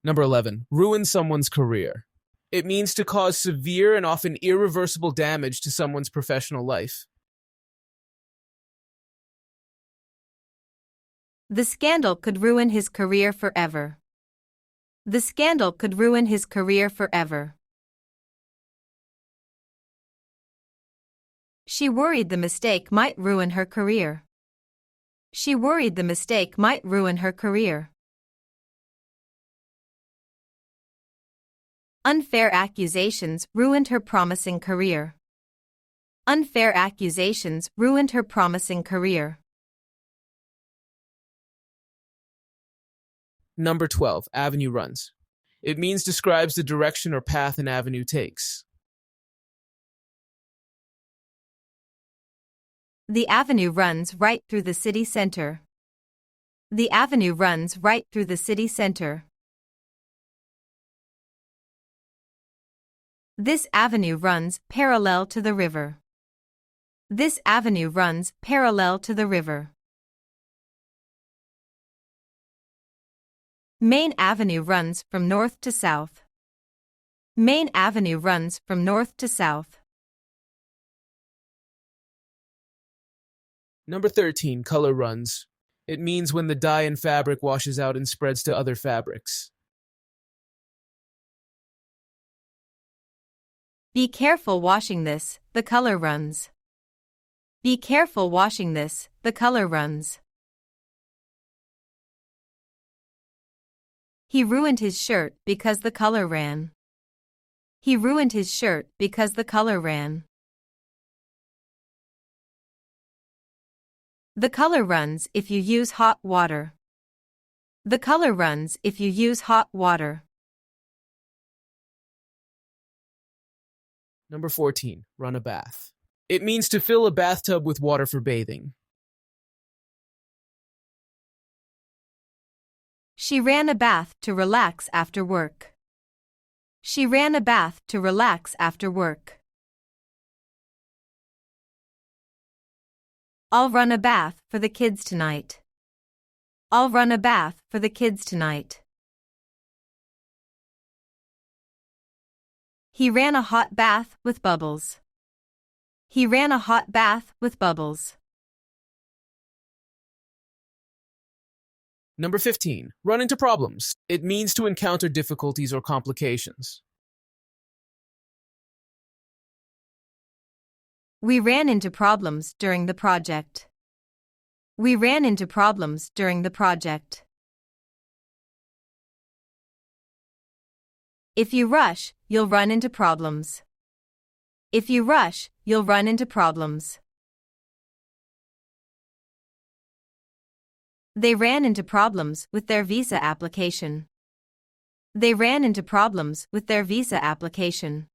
Number 11. Ruin someone's career. It means to cause severe and often irreversible damage to someone's professional life. The scandal could ruin his career forever. The scandal could ruin his career forever. She worried the mistake might ruin her career. She worried the mistake might ruin her career. Unfair accusations ruined her promising career. Unfair accusations ruined her promising career. Number 12. Avenue runs. It means describes the direction or path an avenue takes. The avenue runs right through the city center. The avenue runs right through the city center. This avenue runs parallel to the river. This avenue runs parallel to the river. Main Avenue runs from north to south. Main Avenue runs from north to south. Number 13. Color runs. It means when the dye in fabric washes out and spreads to other fabrics. Be careful washing this, the color runs. Be careful washing this, the color runs. He ruined his shirt because the color ran. He ruined his shirt because the color ran. The color runs if you use hot water. The color runs if you use hot water. Number 14. Run a bath. It means to fill a bathtub with water for bathing. She ran a bath to relax after work. She ran a bath to relax after work. I'll run a bath for the kids tonight. I'll run a bath for the kids tonight. He ran a hot bath with bubbles. He ran a hot bath with bubbles. Number 15. Run into problems. It means to encounter difficulties or complications. We ran into problems during the project. We ran into problems during the project. If you rush, you'll run into problems. If you rush, you'll run into problems. They ran into problems with their visa application. They ran into problems with their visa application.